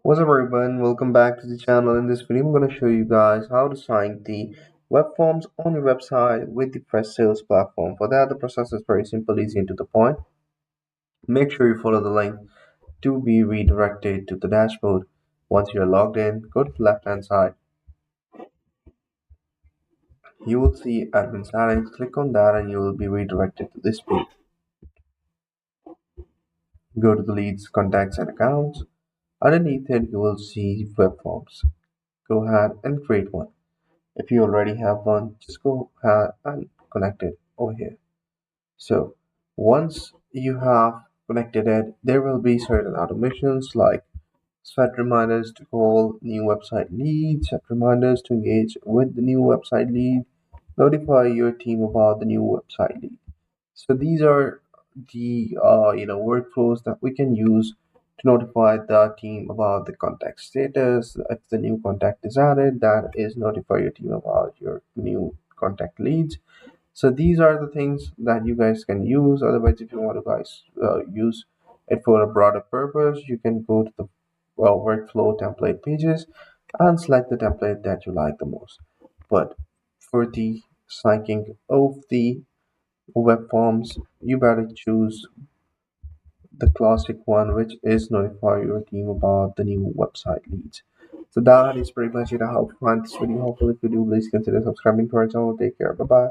What's up everyone, welcome back to the channel. In this video I'm going to show you guys how to sign the web forms on your website with the Freshsales platform. For that the process is very simple, easy and to the point. Make sure you follow the link to be redirected to the dashboard. Once you're logged in, go to the left hand side. You will see admin settings, click on that and you will be redirected to this page. Go to the leads, contacts and accounts. Underneath it you will see web forms. Go ahead and create one. If you already have one, just go ahead and connect it over here. So once you have connected it, there will be certain automations like set reminders to call new website leads, set reminders to engage with the new website lead, notify your team about the new website lead. So these are the workflows that we can use to notify the team about the contact status. If the new contact is added, that is notify your team about your new contact leads. So these are the things that you guys can use. Otherwise, if you want to guys use it for a broader purpose, you can go to the workflow template pages and select the template that you like the most. But for the signing of the web forms, you better choose the classic one, which is notify your team about the new website leads. So that is pretty much it. I hope you find this video helpful. If you do, please consider subscribing to our channel. Take care. Bye bye.